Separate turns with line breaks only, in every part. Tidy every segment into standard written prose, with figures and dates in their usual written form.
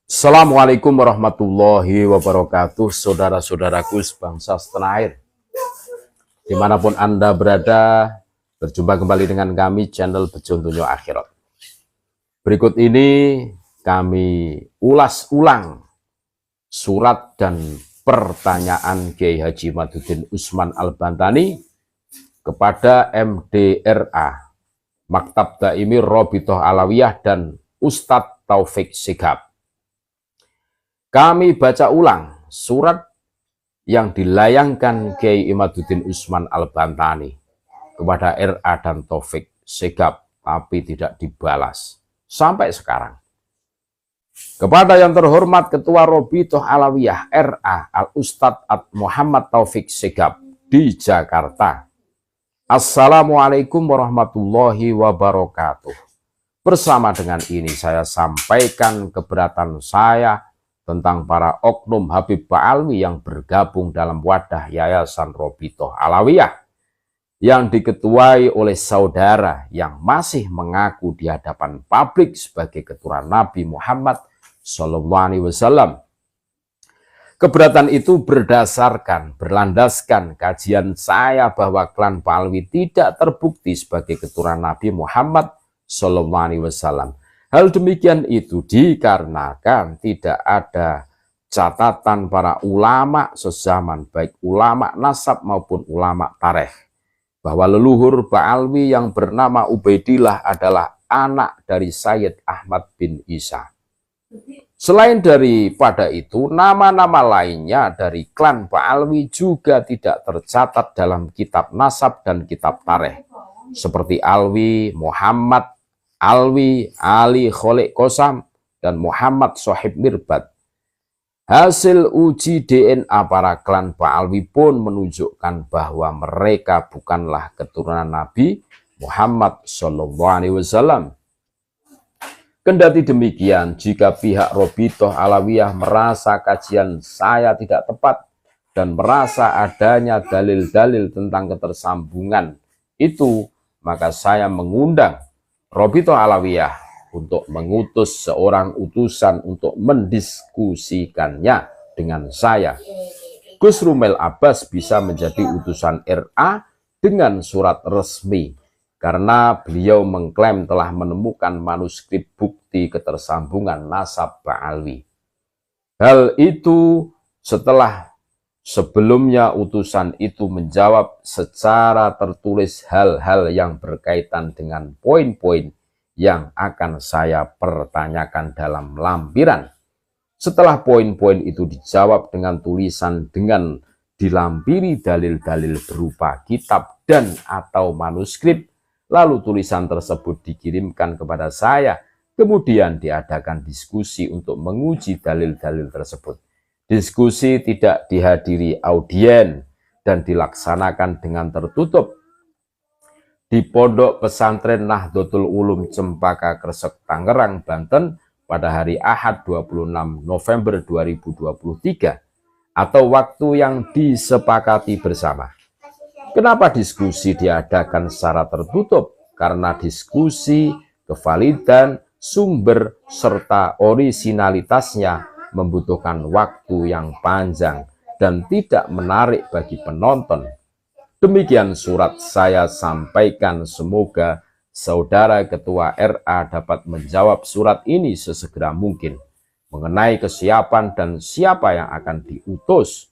Assalamualaikum warahmatullahi wabarakatuh, saudara-saudaraku sebangsa setanah air. Dimanapun Anda berada, berjumpa kembali dengan kami, channel Bejo Donya Akhirat. Berikut ini kami ulas ulang surat dan pertanyaan Kiai Haji Imaduddin Usman Al-Bantani kepada MDRA, Maktab Daimi Robitoh Alawiyah dan Ustadz Taufik Shihab. Kami baca ulang surat yang dilayangkan Kiai Imaduddin Usman Al-Bantani kepada RA dan Taufik Shihab, tapi tidak dibalas sampai sekarang. Kepada yang terhormat Ketua Robitoh Alawiyah RA Al-Ustadz Muhammad Taufik Shihab di Jakarta. Assalamualaikum warahmatullahi wabarakatuh. Bersama dengan ini saya sampaikan keberatan saya tentang para oknum Habib Ba'alwi yang bergabung dalam wadah Yayasan Robitoh Alawiyah yang diketuai oleh saudara yang masih mengaku di hadapan publik sebagai keturunan Nabi Muhammad SAW. Keberatan itu berlandaskan kajian saya bahwa klan Ba'alwi tidak terbukti sebagai keturunan Nabi Muhammad SAW. Hal demikian itu dikarenakan tidak ada catatan para ulama sezaman, baik ulama nasab maupun ulama tarikh, bahwa leluhur Ba'alwi yang bernama Ubaidillah adalah anak dari Sayyid Ahmad bin Isa. Selain daripada itu, nama-nama lainnya dari klan Ba'alwi juga tidak tercatat dalam kitab nasab dan kitab tarikh, seperti Alwi, Muhammad Alwi, Ali Kholik Kosam, dan Muhammad Sohib Mirbad. Hasil uji DNA para klan Ba'alwi pun menunjukkan bahwa mereka bukanlah keturunan Nabi Muhammad SAW. Kendati demikian, jika pihak Robitoh Alawiyah merasa kajian saya tidak tepat dan merasa adanya dalil-dalil tentang ketersambungan itu, maka saya mengundang Robitoh Alawiyah untuk mengutus seorang utusan untuk mendiskusikannya dengan saya. Gus Rumel Abbas bisa menjadi utusan RA dengan surat resmi karena beliau mengklaim telah menemukan manuskrip bukti ketersambungan nasab Ba'alwi. Hal itu setelah sebelumnya utusan itu menjawab secara tertulis hal-hal yang berkaitan dengan poin-poin yang akan saya pertanyakan dalam lampiran. Setelah poin-poin itu dijawab dengan tulisan dengan dilampiri dalil-dalil berupa kitab dan atau manuskrip, lalu tulisan tersebut dikirimkan kepada saya, kemudian diadakan diskusi untuk menguji dalil-dalil tersebut. Diskusi tidak dihadiri audien dan dilaksanakan dengan tertutup di Pondok Pesantren Nahdlatul Ulum Cempaka Kresek, Tangerang, Banten pada hari Ahad 26 November 2023 atau waktu yang disepakati bersama. Kenapa diskusi diadakan secara tertutup? Karena diskusi, kevalidan, sumber, serta orisinalitasnya membutuhkan waktu yang panjang dan tidak menarik bagi penonton. Demikian surat saya sampaikan, semoga saudara Ketua RA dapat menjawab surat ini sesegera mungkin mengenai kesiapan dan siapa yang akan diutus.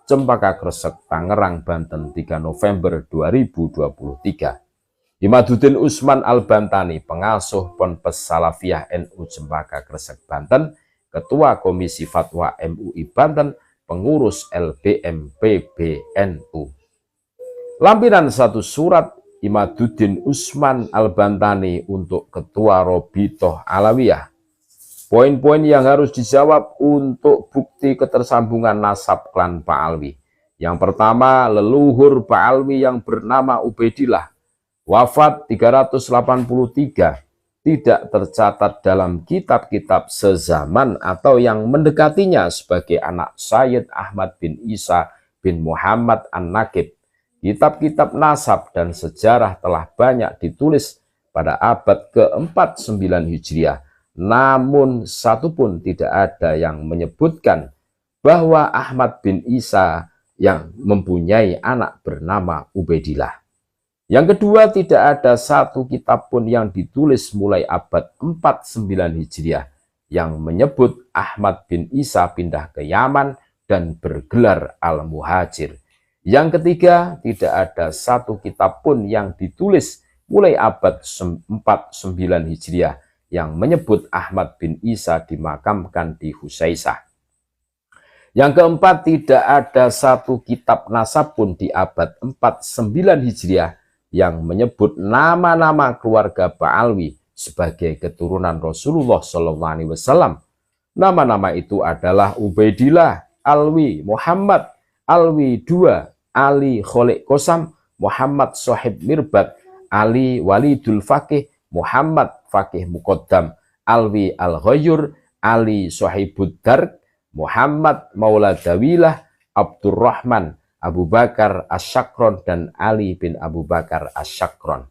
Cempaka Kresek, Tangerang, Banten, 3 November 2023. Imaduddin Usman Al-Bantani, pengasuh Ponpes Salafiyah NU Cempaka Kresek, Banten, Ketua Komisi Fatwa MUI Banten, pengurus LBM PBNU. Lampiran 1 surat Imaduddin Usman Al-Bantani untuk Ketua Robitoh Alawiyah. Poin-poin yang harus dijawab untuk bukti ketersambungan nasab klan Ba'alwi. Yang pertama, leluhur Ba'alwi yang bernama Ubaidillah, wafat 383, tidak tercatat dalam kitab-kitab sezaman atau yang mendekatinya sebagai anak Sayyid Ahmad bin Isa bin Muhammad An-Nakib. Kitab-kitab nasab dan sejarah telah banyak ditulis pada abad ke-49 Hijriah namun satupun tidak ada yang menyebutkan bahwa Ahmad bin Isa yang mempunyai anak bernama Ubaidillah. Yang kedua, tidak ada satu kitab pun yang ditulis mulai abad 49 Hijriah yang menyebut Ahmad bin Isa pindah ke Yaman dan bergelar Al-Muhajir. Yang ketiga, tidak ada satu kitab pun yang ditulis mulai abad 49 Hijriah yang menyebut Ahmad bin Isa dimakamkan di Husaisah. Yang keempat, tidak ada satu kitab nasab pun di abad 49 Hijriah yang menyebut nama-nama keluarga Ba'alwi sebagai keturunan Rasulullah SAW. Nama-nama itu adalah Ubaidillah, Alwi, Muhammad, Alwi II, Ali Kholik Kosam, Muhammad Sohib Mirbat, Ali Walidul Faqih, Muhammad Faqih Muqaddam, Alwi Al-Ghayyur, Ali Sohibud Darq, Muhammad Maula Dawilah, Abdurrahman Abu Bakar Asyakron, dan Ali bin Abu Bakar Asyakron.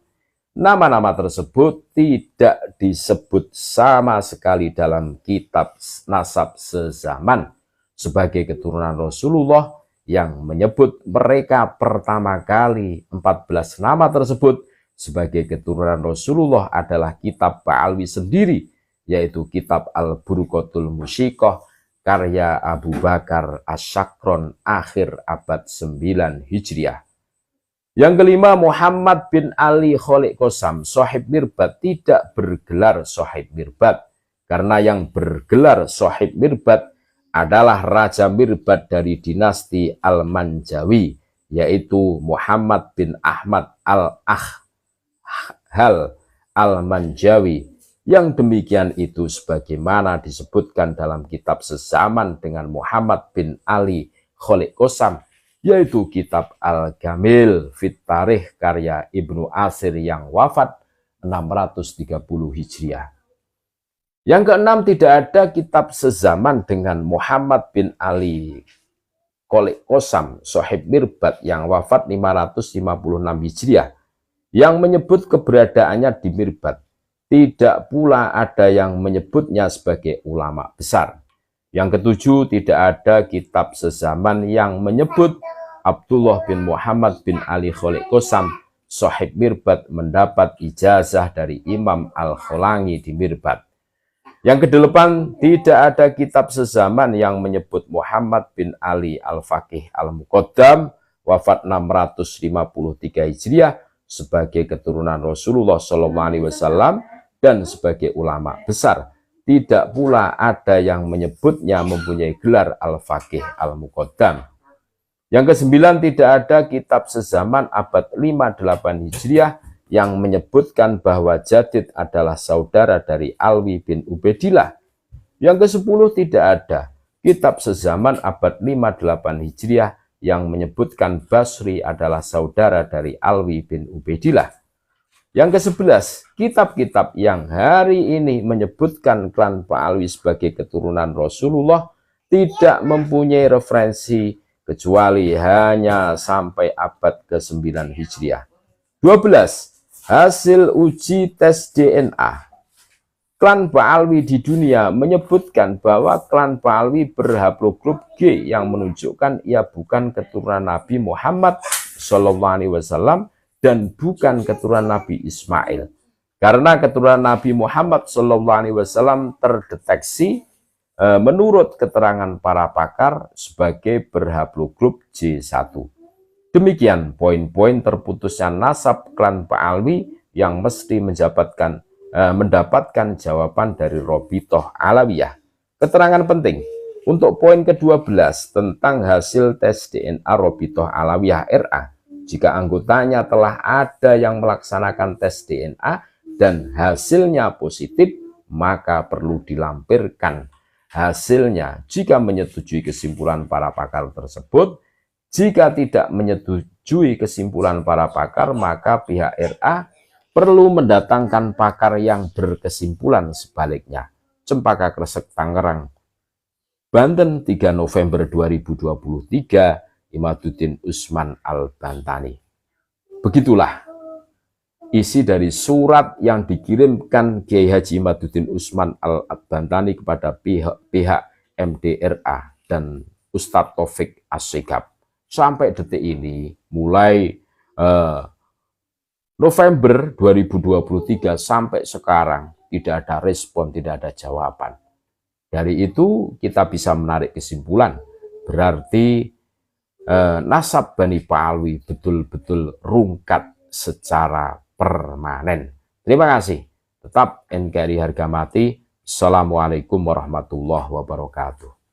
Nama-nama tersebut tidak disebut sama sekali dalam kitab nasab sezaman sebagai keturunan Rasulullah. Yang menyebut mereka pertama kali 14 nama tersebut sebagai keturunan Rasulullah adalah kitab Ba'alwi sendiri, yaitu kitab Al-Burqatul Musyiqah karya Abu Bakar Asyakron akhir abad 9 Hijriah. Yang kelima, Muhammad bin Ali Kholik Kosam, Sohib Mirbat, tidak bergelar Sohib Mirbat, karena yang bergelar Sohib Mirbat adalah Raja Mirbat dari dinasti Al-Manjawi, yaitu Muhammad bin Ahmad Al-Ahhal Al-Manjawi. Yang demikian itu sebagaimana disebutkan dalam kitab sezaman dengan Muhammad bin Ali Kholik Kosam, yaitu kitab Al-Gamil Fit Tarikh karya Ibnu Asir yang wafat 630 Hijriah. Yang keenam, tidak ada kitab sezaman dengan Muhammad bin Ali Kholik Kosam, Sohib Mirbat yang wafat 556 Hijriah, yang menyebut keberadaannya di Mirbat. Tidak pula ada yang menyebutnya sebagai ulama besar. Yang ketujuh, tidak ada kitab sezaman yang menyebut Abdullah bin Muhammad bin Ali Kholik Kosam, Sohib Mirbat, mendapat ijazah dari Imam Al-Khalangi di Mirbat. Yang kedelapan, tidak ada kitab sezaman yang menyebut Muhammad bin Ali Al-Faqih Al-Muqaddam, wafat 653 Hijriah, sebagai keturunan Rasulullah SAW dan sebagai ulama besar. Tidak pula ada yang menyebutnya mempunyai gelar Al-Faqih Al-Muqaddam. Yang kesembilan, tidak ada kitab sezaman abad 58 Hijriah yang menyebutkan bahwa Jadid adalah saudara dari Alwi bin Ubaidillah. Yang ke-10, tidak ada kitab sezaman abad 58 Hijriah yang menyebutkan Basri adalah saudara dari Alwi bin Ubaidillah. Yang ke-11, kitab-kitab yang hari ini menyebutkan klan Ba'alwi sebagai keturunan Rasulullah tidak mempunyai referensi kecuali hanya sampai abad ke-9 Hijriah. 12. Hasil uji tes DNA. Klan Ba'alwi di dunia menyebutkan bahwa klan Ba'alwi berhaplogrup G yang menunjukkan ia bukan keturunan Nabi Muhammad SAW dan bukan keturunan Nabi Ismail. Karena keturunan Nabi Muhammad SAW terdeteksi menurut keterangan para pakar sebagai berhaplogrup J1. Demikian poin-poin terputusnya nasab klan Ba'alwi yang mesti mendapatkan jawaban dari Robitoh Alawiyah. Keterangan penting untuk poin ke-12 tentang hasil tes DNA Robitoh Alawiyah RA. Jika anggotanya telah ada yang melaksanakan tes DNA dan hasilnya positif, maka perlu dilampirkan hasilnya jika menyetujui kesimpulan para pakar tersebut. Jika tidak menyetujui kesimpulan para pakar, maka pihak RA perlu mendatangkan pakar yang berkesimpulan sebaliknya. Cempaka Kresek, Tangerang, Banten, 3 November 2023, Imaduddin Usman Al-Bantani. Begitulah isi dari surat yang dikirimkan Kiai Haji Imaduddin Usman Al-Bantani kepada pihak MDRA dan Ustadz Taufik As-Shihab. Sampai detik ini, mulai November 2023 sampai sekarang, tidak ada respon, tidak ada jawaban. Dari itu kita bisa menarik kesimpulan, berarti nasab Bani Pahlawi betul-betul rungkat secara permanen. Terima kasih. Tetap NKRI harga mati. Assalamualaikum warahmatullahi wabarakatuh.